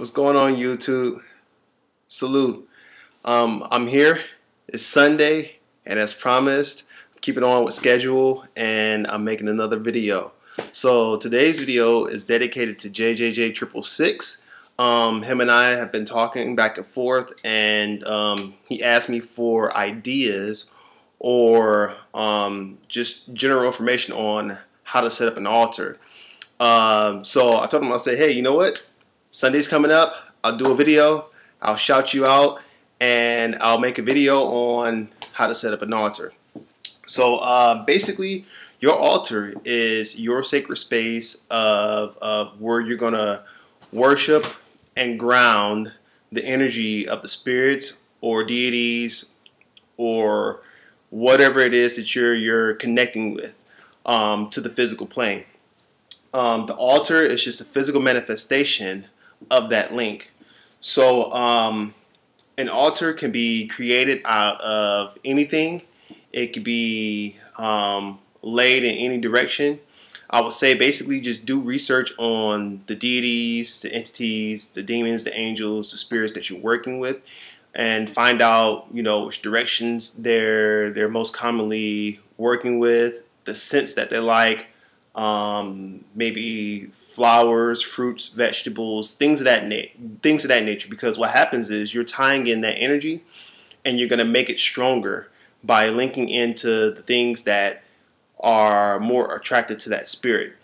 What's going on, YouTube? Salute. I'm here. It's Sunday, and as promised, keeping on with schedule, and I'm making another video. So today's video is dedicated to JJJ666. Him and I have been talking back and forth, and he asked me for ideas or just general information on how to set up an altar. So I told him, I'll say, hey, you know what? Sunday's coming up. I'll do a video. I'll shout you out, and I'll make a video on how to set up an altar. So basically, your altar is your sacred space of where you're gonna worship and ground the energy of the spirits or deities or whatever it is that you're connecting with to the physical plane. The altar is just a physical manifestation of that link. So an altar can be created out of anything. It could be laid in any direction. I would say basically just do research on the deities, the entities, the demons, the angels, the spirits that you're working with, and find out, you know, which directions they're most commonly working with, the scents that they like, maybe flowers, fruits, vegetables, things of that nature. Because what happens is you're tying in that energy, and you're going to make it stronger by linking into the things that are more attracted to that spirit.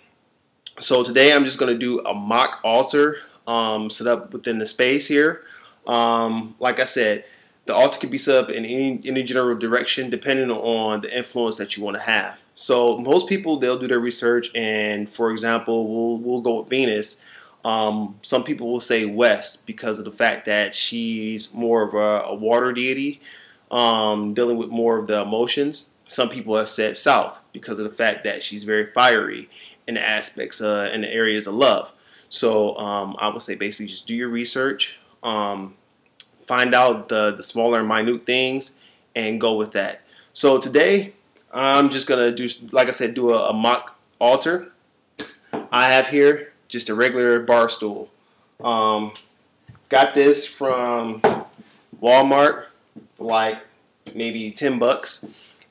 So today I'm just going to do a mock altar set up within the space here. Like I said, the altar can be set up in any general direction depending on the influence that you want to have. So most people, they'll do their research, and for example, we'll go with Venus. Some people will say west because of the fact that she's more of a water deity, dealing with more of the emotions. Some people have said south because of the fact that she's very fiery in the aspects in the areas of love. So I would say basically just do your research, find out the smaller and minute things, and go with that. So today I'm just gonna do, like I said, do a mock altar. I have here just a regular bar stool. Got this from Walmart, like maybe 10 bucks.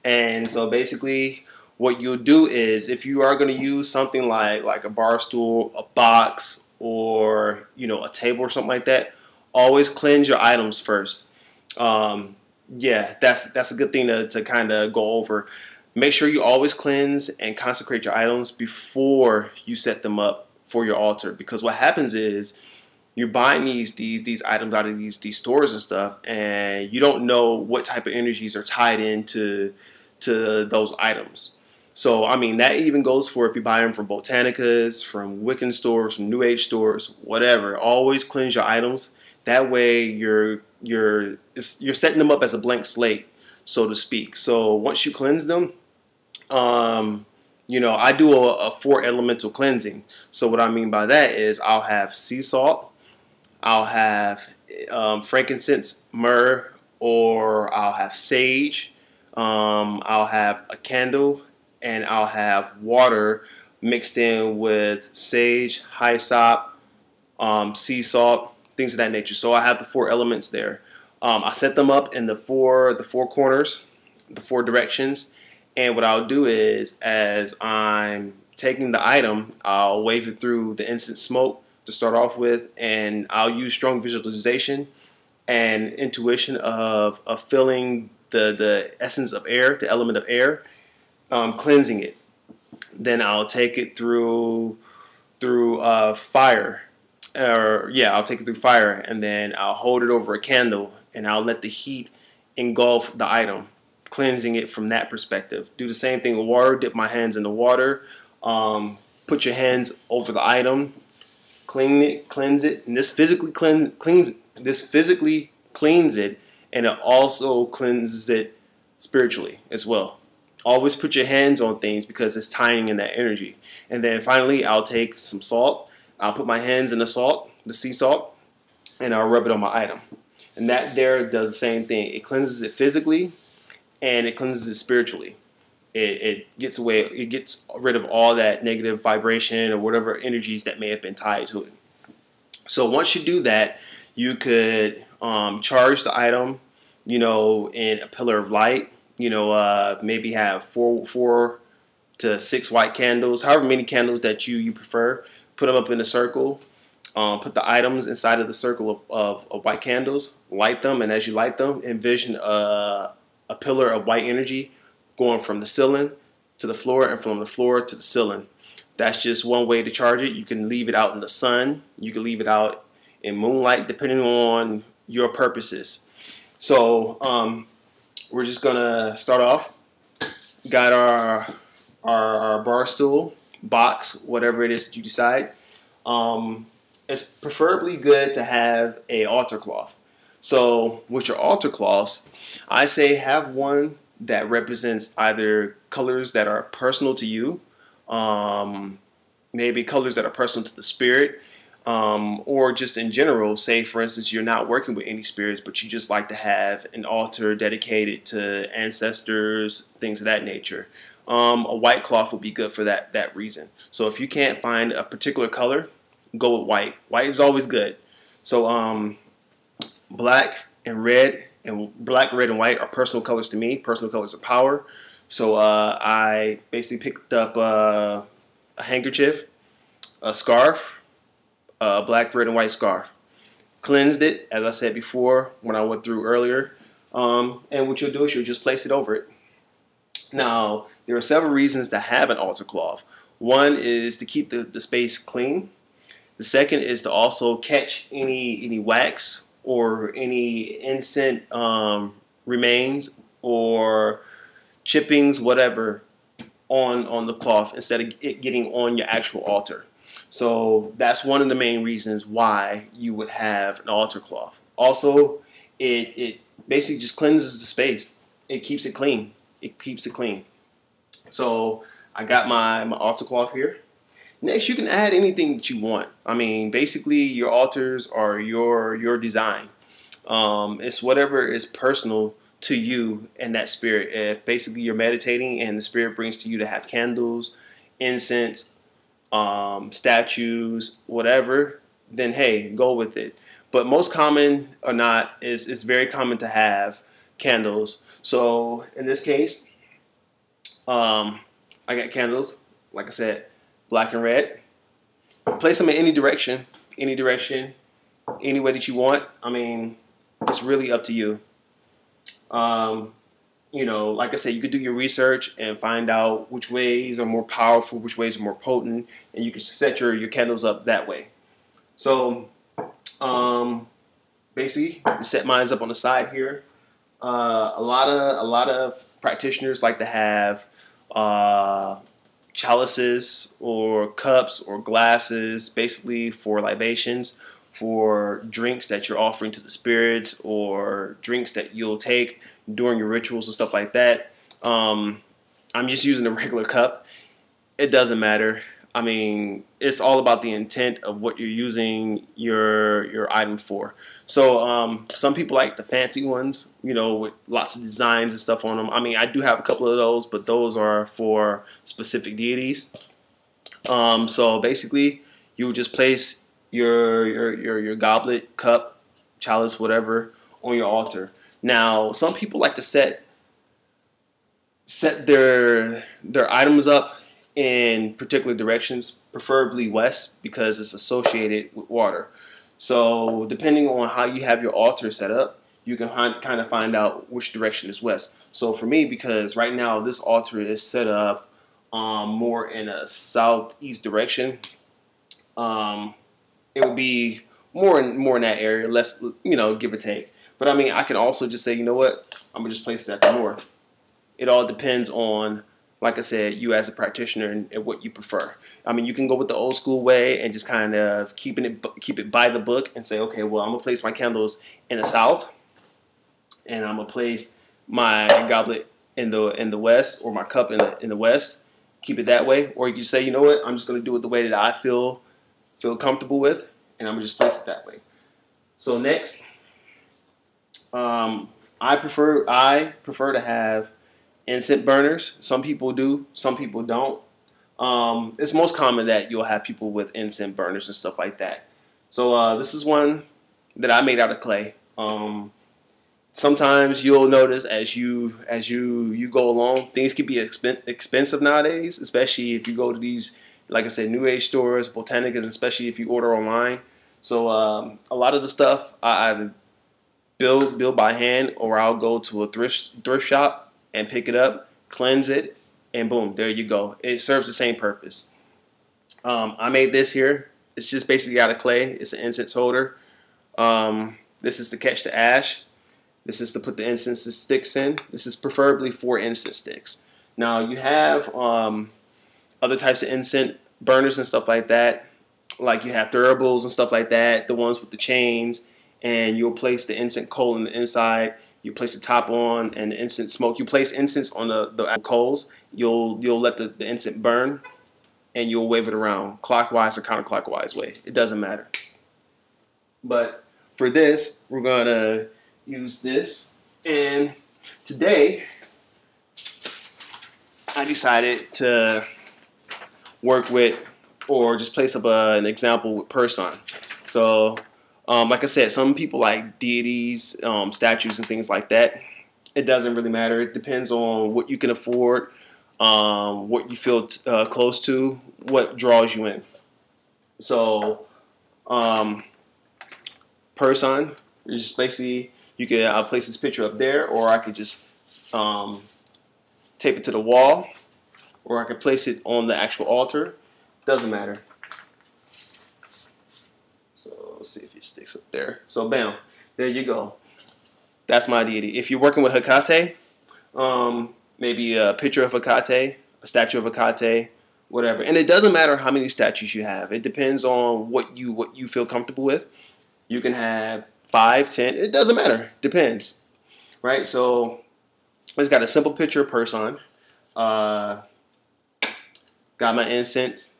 And so basically what you'll do is, if you are going to use something like a bar stool, a box, or a table or something like that, always cleanse your items first. Yeah, that's a good thing to kind of go over. Make sure you always cleanse and consecrate your items before you set them up for your altar, because what happens is you're buying these items out of these stores and stuff, and you don't know what type of energies are tied into those items. So I mean, that even goes for if you buy them from Botanicas, from Wiccan stores, from New Age stores, whatever. Always cleanse your items. That way you're setting them up as a blank slate, so to speak. So once you cleanse them, I do a 4 elemental cleansing. So what I mean by that is I'll have sea salt, I'll have frankincense, myrrh, or I'll have sage, I'll have a candle, and I'll have water mixed in with sage, hyssop, sea salt, things of that nature. So I have the 4 elements there. I set them up in the four corners, the 4 directions. And what I'll do is, as I'm taking the item, I'll wave it through the incense smoke to start off with, and I'll use strong visualization and intuition of feeling the essence of air, the element of air, cleansing it. Then I'll take it through fire, I'll take it through fire, and then I'll hold it over a candle, and I'll let the heat engulf the item, cleansing it from that perspective. Do the same thing with water. Dip my hands in the water. Put your hands over the item. Cleanse it, and this physically cleans it, and it also cleanses it spiritually as well. Always put your hands on things because it's tying in that energy. And then finally, I'll take some salt. I'll put my hands in the salt, the sea salt, and I'll rub it on my item. And that there does the same thing. It cleanses it physically, and it cleanses it spiritually. It gets rid of all that negative vibration or whatever energies that may have been tied to it. So once you do that, you could charge the item, in a pillar of light. Maybe have four to six white candles, however many candles that you prefer. Put them up in a circle. Put the items inside of the circle of white candles. Light them, and as you light them, envision a pillar of white energy going from the ceiling to the floor and from the floor to the ceiling. That's just one way to charge it. You can leave it out in the sun. You can leave it out in moonlight, depending on your purposes. So we're just gonna start off. Got our bar stool, box, whatever it is that you decide. It's preferably good to have a altar cloth. So with your altar cloths, I say have one that represents either colors that are personal to you, maybe colors that are personal to the spirit, or just in general. Say, for instance, you're not working with any spirits, but you just like to have an altar dedicated to ancestors, things of that nature. A white cloth would be good for that reason. So if you can't find a particular color, go with white. White is always good. So black, red, and white are personal colors to me. Personal colors of power. So I basically picked up a handkerchief, a scarf, a black, red, and white scarf. Cleansed it, as I said before when I went through earlier. And what you'll do is you'll just place it over it. Now, there are several reasons to have an altar cloth. One is to keep the space clean. The second is to also catch any wax or any incense remains or chippings, whatever, on the cloth instead of it getting on your actual altar. So that's one of the main reasons why you would have an altar cloth. Also, it basically just cleanses the space. It keeps it clean. It keeps it clean. So I got my altar cloth here. Next, you can add anything that you want. I mean, basically, your altars are your design. It's whatever is personal to you and that spirit. If basically you're meditating and the spirit brings to you to have candles, incense, statues, whatever, then hey, go with it. But most common or not is very common to have candles. So in this case, I got candles, like I said, black and red. Place them in any direction, any way that you want. I mean, it's really up to you. Like I said, you could do your research and find out which ways are more powerful, which ways are more potent, and you can set your candles up that way. So, basically, set mine up on the side here. A lot of practitioners like to have chalices or cups or glasses, basically for libations, for drinks that you're offering to the spirits, or drinks that you'll take during your rituals and stuff like that. I'm just using a regular cup. It doesn't matter. I mean, it's all about the intent of what you're using your item for. So some people like the fancy ones, with lots of designs and stuff on them. I mean, I do have a couple of those, but those are for specific deities. So basically, you would just place your goblet, cup, chalice, whatever, on your altar. Now, some people like to set their items up in particular directions, preferably west, because it's associated with water. So depending on how you have your altar set up, you can kind of find out which direction is west. So for me, because right now this altar is set up more in a southeast direction, it would be more in that area, less, give or take. But I mean, I can also just say, you know what, I'm gonna just place it at the north. It all depends on, like I said, you as a practitioner and what you prefer. I mean, you can go with the old school way and just kind of keep it by the book and say, okay, well, I'm gonna place my candles in the south, and I'm gonna place my goblet in the west, or my cup in the west. Keep it that way. Or you can say, you know what, I'm just gonna do it the way that I feel comfortable with, and I'm gonna just place it that way. So next, I prefer to have incense burners. Some people do, some people don't. It's most common that you'll have people with incense burners and stuff like that. So this is one that I made out of clay. Sometimes you'll notice as you go along, things can be expensive nowadays, especially if you go to these, like I said, new age stores, botanicas, especially if you order online. So a lot of the stuff I either build by hand, or I'll go to a thrift shop and pick it up, cleanse it, and boom, there you go. It serves the same purpose. I made this here. It's just basically out of clay. It's an incense holder. This is to catch the ash. This is to put the incense sticks in. This is preferably for incense sticks. Now you have other types of incense burners and stuff like that. Like you have thuribles and stuff like that, the ones with the chains, and you'll place the incense coal in the inside. You place the top on, and the incense smoke. You place incense on the coals. You'll let the incense burn, and you'll wave it around clockwise or counterclockwise way. It doesn't matter. But for this, we're gonna use this, and today I decided to work with, or just place up an example with person. So like I said, some people like deities, statues, and things like that. It doesn't really matter. It depends on what you can afford, what you feel close to, what draws you in. So, person, you just basically, you can place this picture up there, or I could just tape it to the wall, or I could place it on the actual altar. Doesn't matter. So let's see if it sticks up there. So bam, there you go. That's my deity. If you're working with Hecate, maybe a picture of Hecate, a statue of Hecate, whatever. And it doesn't matter how many statues you have. It depends on what you feel comfortable with. You can have 5, 10. It doesn't matter. Depends, right? So I just got a simple picture of person. Got my incense.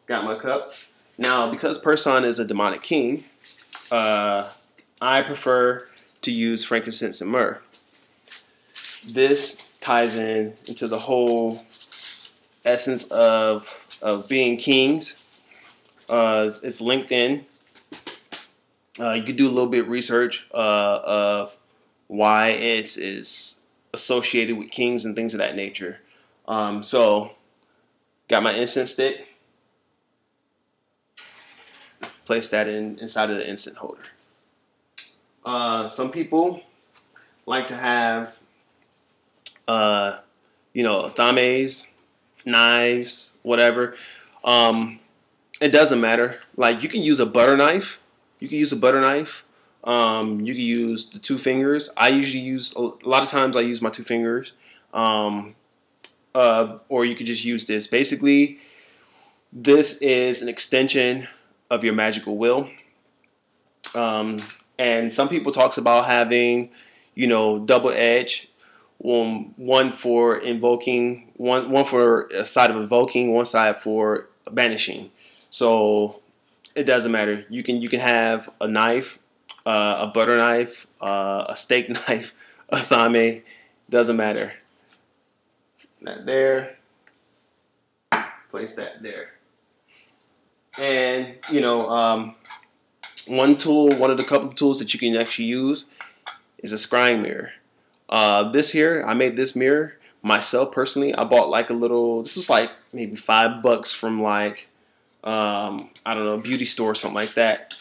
Got my cup. Now, because person is a demonic king, I prefer to use frankincense and myrrh. This ties into the whole essence of being kings. It's linked in. You could do a little bit of research of why it is associated with kings and things of that nature. So, got my incense stick. Place that inside of the incense holder. Some people like to have, thames, knives, whatever. It doesn't matter. Like you can use a butter knife. You can use a butter knife. You can use the 2 fingers. I usually use, a lot of times I use my 2 fingers. Or you could just use this. Basically, this is an extension of your magical will. And some people talks about having, double edge, one for invoking, one for a side of invoking, one side for banishing. So it doesn't matter. You can have a knife, a butter knife, a steak knife, a thame. Doesn't matter. That there. Place that there. And one of the couple of tools that you can actually use is a scrying mirror. This here, I made this mirror myself personally. I bought like this was like maybe $5 from like, I don't know, a beauty store or something like that.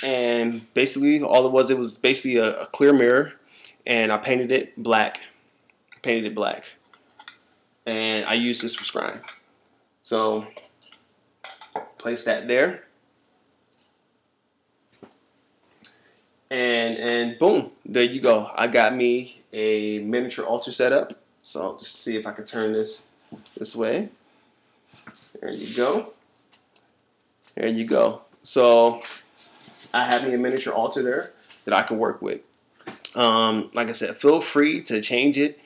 And basically all it was basically a clear mirror, and I painted it black. And I used this for scrying. So place that there. And boom, there you go. I got me a miniature altar set up. So just see if I can turn this way. There you go. There you go. So I have me a miniature altar there that I can work with. Like I said, feel free to change it,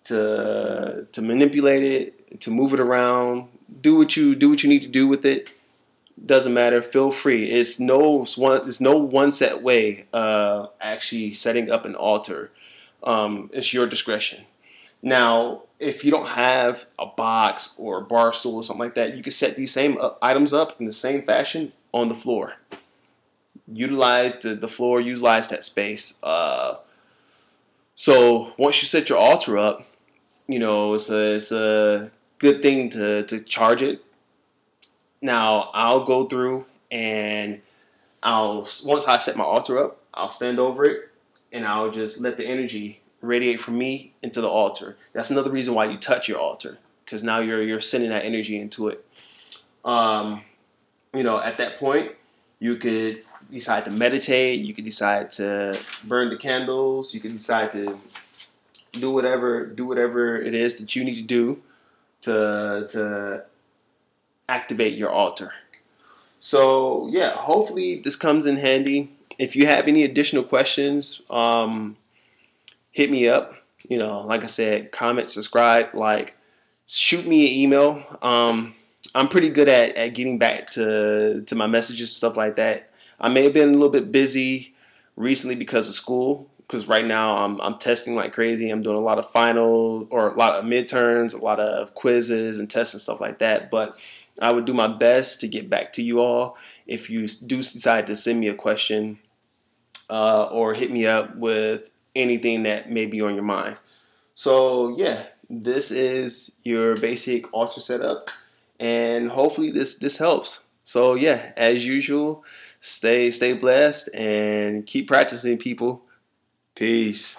to manipulate it, to move it around. Do what you need to do with it. Doesn't matter. Feel free. It's no one set way of actually setting up an altar. It's your discretion. Now, if you don't have a box or a bar stool or something like that, you can set these same items up in the same fashion on the floor. utilize the floor, utilize that space. So once you set your altar up, it's a good thing to charge it. Now I'll go through and once I set my altar up, I'll stand over it and I'll just let the energy radiate from me into the altar. That's another reason why you touch your altar, because now you're sending that energy into it. At that point, you could decide to meditate. You could decide to burn the candles. You could decide to do whatever it is that you need to do to activate your altar. So yeah, hopefully this comes in handy. If you have any additional questions, hit me up. Like I said, comment, subscribe, like, shoot me an email. I'm pretty good at getting back to my messages and stuff like that. I may have been a little bit busy recently because of school. Because right now I'm testing like crazy. I'm doing a lot of finals or a lot of midterms, a lot of quizzes and tests and stuff like that. But I would do my best to get back to you all. If you do decide to send me a question or hit me up with anything that may be on your mind. So yeah, this is your basic altar setup, and hopefully this helps. So yeah, as usual, stay blessed and keep practicing, people. Peace.